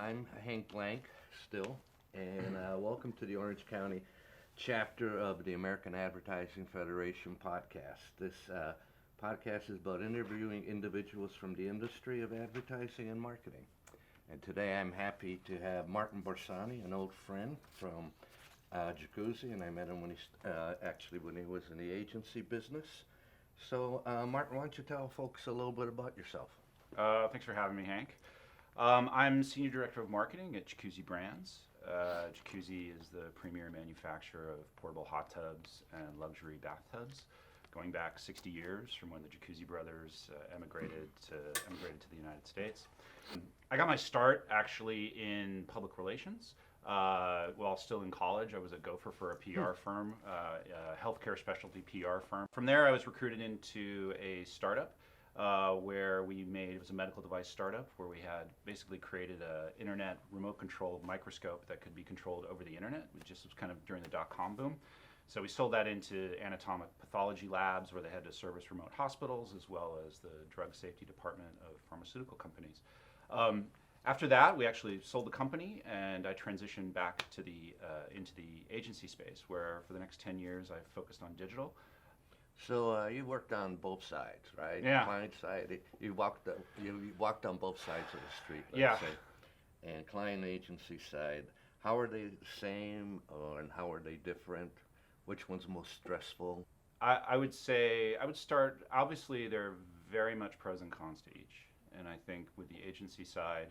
I'm Hank Blank still, and welcome to the Orange County chapter of the American Advertising Federation podcast. This podcast is about interviewing individuals from the industry of advertising and marketing. And today I'm happy to have Martin Borsanyi, an old friend from Jacuzzi, and I met him when he was in the agency business. So, Martin, why don't you tell folks a little bit about yourself? Thanks for having me, Hank. I'm Senior Director of Marketing at Jacuzzi Brands. Jacuzzi is the premier manufacturer of portable hot tubs and luxury bathtubs, going back 60 years from when the Jacuzzi brothers emigrated to the United States. I got my start actually in public relations. While still in college, I was a gopher for a PR firm, a healthcare specialty PR firm. From there, I was recruited into a startup where it was a medical device startup where we had basically created an internet remote control microscope that could be controlled over the internet. It just was kind of during the dot-com boom. So we sold that into anatomic pathology labs where they had to service remote hospitals as well as the drug safety department of pharmaceutical companies. After that, we actually sold the company, and I transitioned back to into the agency space, where for the next 10 years I've focused on digital. So you worked on both sides, right? Yeah. Client side, you walked on both sides of the street, Yeah. let's say. And client agency side, how are they the same, and how are they different? Which one's most stressful? I would start, obviously there are very much pros and cons to each. And I think with the agency side,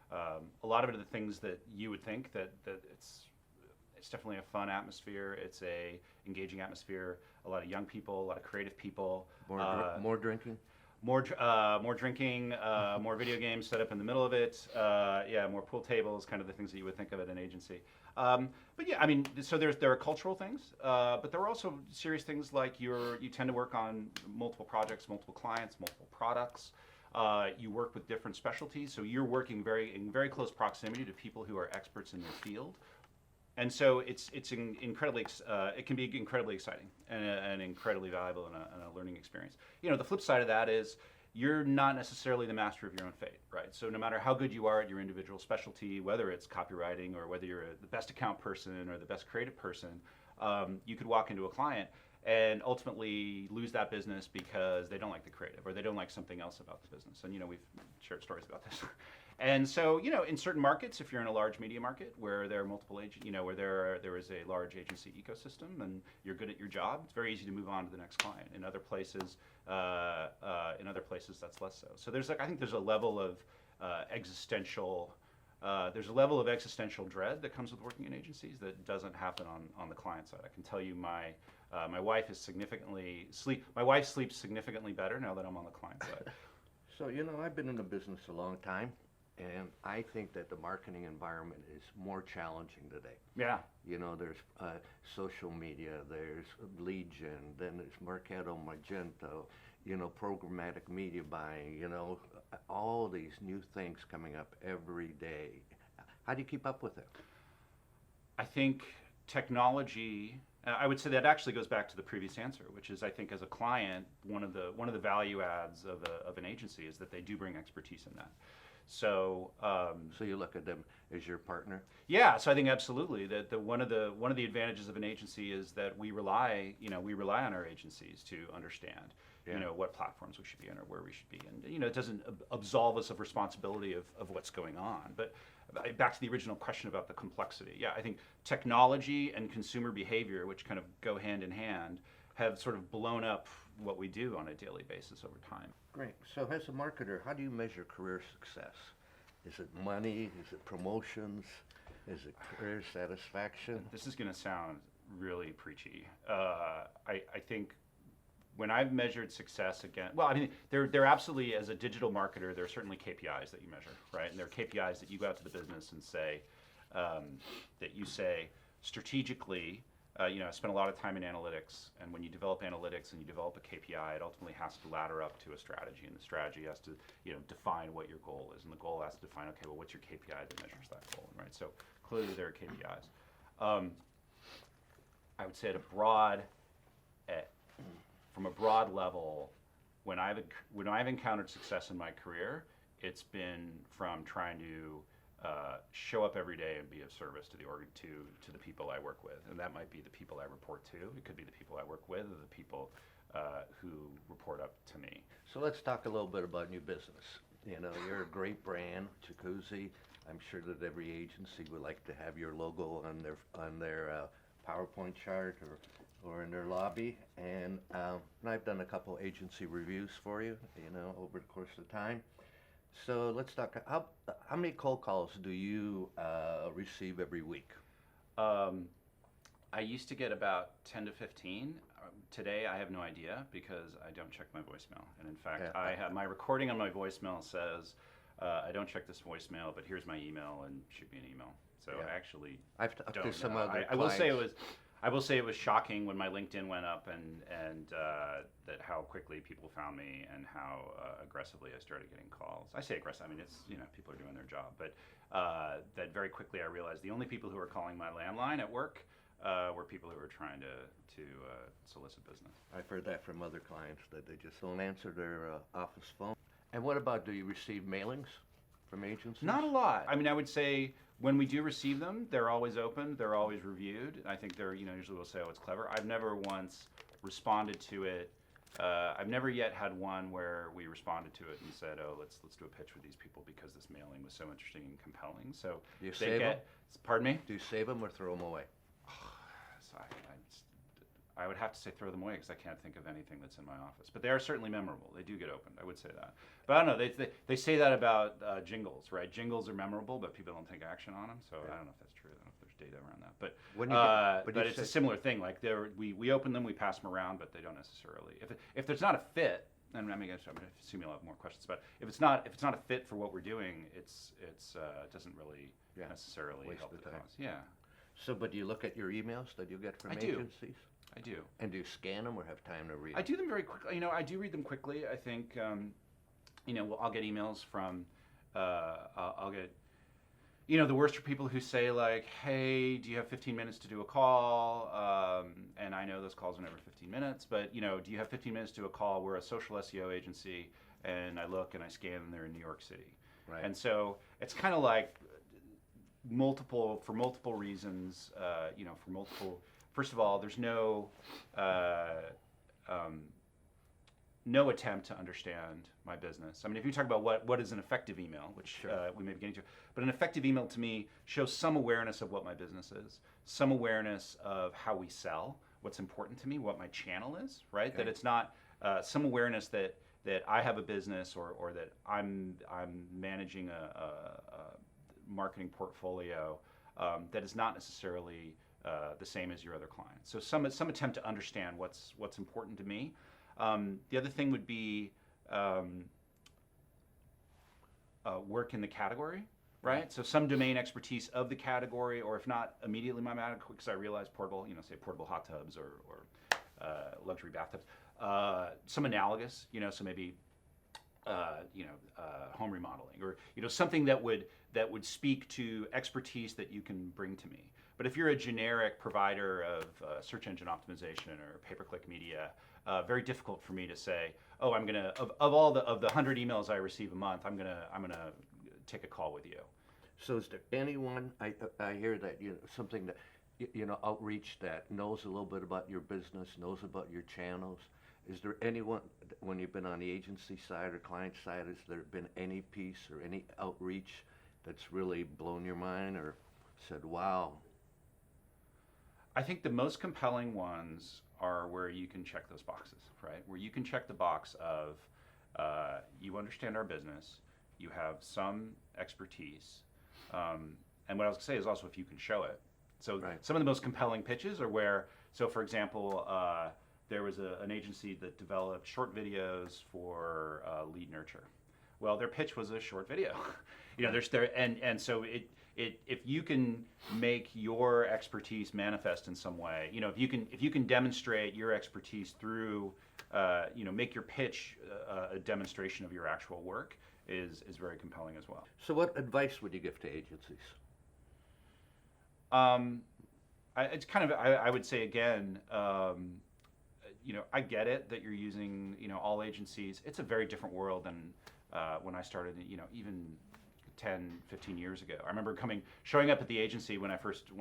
a lot of it are the things that you would think that it's definitely a fun atmosphere. It's a engaging atmosphere. A lot of young people, a lot of creative people. More drinking? More drinking, more video games set up in the middle of it. More pool tables, kind of the things that you would think of at an agency. But yeah, I mean, so there are cultural things, but there are also serious things like you tend to work on multiple projects, multiple clients, multiple products. You work with different specialties, so you're working in very close proximity to people who are experts in their field, and so it can be incredibly exciting and incredibly valuable and a learning experience. You know, the flip side of that is you're not necessarily the master of your own fate, right? So no matter how good you are at your individual specialty, whether it's copywriting or whether you're the best account person or the best creative person, you could walk into a client and ultimately lose that business because they don't like the creative or they don't like something else about the business. And, you know, we've shared stories about this. And so, you know, in certain markets, if you're in a large media market where there are multiple where there is a large agency ecosystem and you're good at your job, it's very easy to move on to the next client. In other places, that's less so. So I think there's a level of existential dread that comes with working in agencies that doesn't happen on the client side. I can tell you my wife sleeps significantly better now that I'm on the client side. So, you know, I've been in the business a long time, and I think that the marketing environment is more challenging today. Yeah. You know, there's social media, there's lead gen, then there's Mercado, Magento, you know, programmatic media buying, you know, all these new things coming up every day. How do you keep up with it? I think technology, I would say that actually goes back to the previous answer, which is I think as a client, one of the value adds of an agency is that they do bring expertise in that. So so you look at them as your partner? Yeah, so I think absolutely that one of the advantages of an agency is that we rely on our agencies to understand what platforms we should be in or where we should be, and you know, it doesn't absolve us of responsibility of what's going on. But back to the original question about the complexity. Yeah, I think technology and consumer behavior, which kind of go hand in hand, have sort of blown up what we do on a daily basis over time. Great. So as a marketer, how do you measure career success? Is it money? Is it promotions? Is it career satisfaction? This is going to sound really preachy. I think when I've measured success again, well, I mean, there absolutely, as a digital marketer, there are certainly KPIs that you measure, right? And there are KPIs that you go out to the business and say, strategically, I spent a lot of time in analytics, and when you develop analytics and you develop a KPI, it ultimately has to ladder up to a strategy, and the strategy has to, define what your goal is, and the goal has to define, okay, well, what's your KPI that measures that goal, right? So clearly there are KPIs. I would say from a broad level, when I've encountered success in my career, it's been from trying to show up every day and be of service to to the people I work with, and that might be the people I report to. It could be the people I work with, or the people who report up to me. So let's talk a little bit about new business. You know, you're a great brand, Jacuzzi. I'm sure that every agency would like to have your logo on their PowerPoint chart or in their lobby. And I've done a couple agency reviews for you, you know, over the course of time. So let's talk. How many cold calls do you receive every week? I used to get about 10 to 15. Today I have no idea because I don't check my voicemail. And in fact, I have my recording on my voicemail says, I don't check this voicemail, but here's my email and shoot me an email. So actually, I've talked to don't some know. other I will say it was shocking when my LinkedIn went up and that how quickly people found me and how aggressively I started getting calls. I say aggressive, I mean, it's, you know, people are doing their job, but that very quickly I realized the only people who were calling my landline at work were people who were trying to solicit business. I've heard that from other clients, that they just don't answer their office phone. And what about, do you receive mailings from agencies? Not a lot. I mean, I would say when we do receive them, they're always open, they're always reviewed. I think they're, you know, usually we'll say, oh, it's clever. I've never once responded to it. I've never yet had one where we responded to it and said, oh, let's do a pitch with these people because this mailing was so interesting and compelling. So do you save them? Pardon me? Do you save them or throw them away? So I would have to say throw them away because I can't think of anything that's in my office. But they are certainly memorable. They do get opened. I would say that. But I don't know. They say that about Jingles, right? Jingles are memorable, but people don't take action on them. So I don't know if that's true. I don't know if there's data around that. But it's a similar thing. Like we open them, we pass them around, but they don't necessarily. If there's not a fit, and I'm going to assume you'll have more questions. But if it's not a fit for what we're doing, it doesn't really necessarily waste help the the time. cause. Yeah. So, but do you look at your emails that you get from agencies? I do. And do you scan them or have time to read them? I do them very quickly. You know, I do read them quickly. I think, you know, I'll get emails from, I'll get, you know, the worst are people who say like, hey, do you have 15 minutes to do a call? And I know those calls are never 15 minutes, but, you know, do you have 15 minutes to do a call? We're a social SEO agency, and I look and I scan and they're in New York City. Right. And so it's kind of like for multiple reasons, you know, first of all, there's no attempt to understand my business. I mean, if you talk about what is an effective email, which we may be getting to, but an effective email to me shows some awareness of what my business is, some awareness of how we sell, what's important to me, what my channel is, right? Okay. That it's not some awareness that I have a business or that I'm managing a marketing portfolio that is not necessarily the same as your other clients. So some attempt to understand what's important to me. The other thing would be work in the category, right? So some domain expertise of the category, or if not immediately my matter, because I realize portable, you know, say portable hot tubs or luxury bathtubs. Some analogous, you know, so maybe home remodeling, or you know, something that would speak to expertise that you can bring to me. But if you're a generic provider of search engine optimization or pay-per-click media, very difficult for me to say, oh, I'm gonna of the 100 emails I receive a month, I'm gonna take a call with you. So is there anyone, I hear that, you know, something that, you know, outreach that knows a little bit about your business, knows about your channels. Is there anyone, when you've been on the agency side or client side, has there been any piece or any outreach that's really blown your mind or said, wow? I think the most compelling ones are where you can check those boxes, right? Where you can check the box of you understand our business, you have some expertise, and what I was going to say is also if you can show it. So some of the most compelling pitches are where, so for example, there was an agency that developed short videos for lead nurture. Well, their pitch was a short video. You know, and so if you can make your expertise manifest in some way, you know, if you can demonstrate your expertise through, you know, make your pitch a demonstration of your actual work is very compelling as well. So what advice would you give to agencies? It's kind of, I would say again, you know, I get it that you're using, you know, all agencies. It's a very different world than when I started, you know, even 10, 15 years ago. I remember showing up at the agency when I first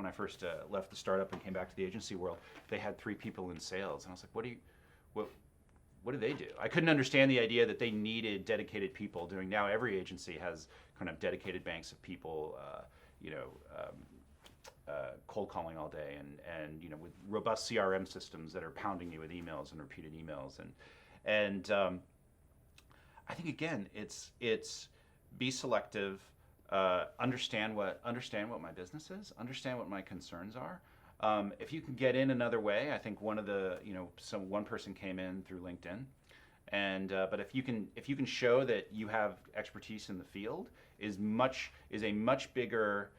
left the startup and came back to the agency world. They had 3 people in sales, and I was like, what do they do? I couldn't understand the idea that they needed dedicated people doing. Now every agency has kind of dedicated banks of people, cold calling all day, and with robust CRM systems that are pounding you with emails and repeated emails, and I think again, it's be selective, understand what my business is, understand what my concerns are. If you can get in another way, I think one person came in through LinkedIn, and but if you can show that you have expertise in the field, is a much bigger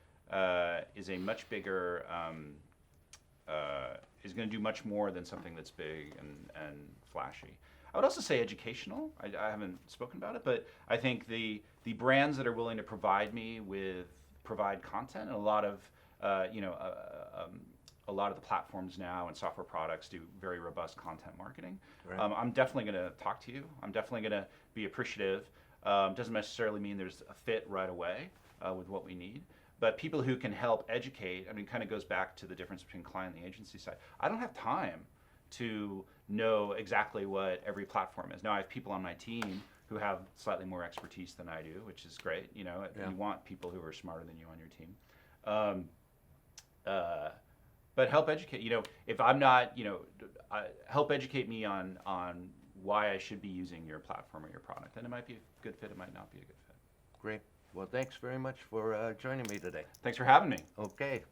is going to do much more than something that's big and flashy. I would also say educational. I haven't spoken about it, but I think the brands that are willing to provide content, and a lot of the platforms now and software products do very robust content marketing. Right. I'm definitely going to talk to you. I'm definitely going to be appreciative. Doesn't necessarily mean there's a fit right away with what we need. But people who can help educate, kind of goes back to the difference between client and the agency side. I don't have time to know exactly what every platform is. Now I have people on my team who have slightly more expertise than I do, which is great. You want people who are smarter than you on your team. But help educate. If I'm not, help educate me on why I should be using your platform or your product. And it might be a good fit. It might not be a good fit. Great. Well, thanks very much for joining me today. Thanks for having me. Okay.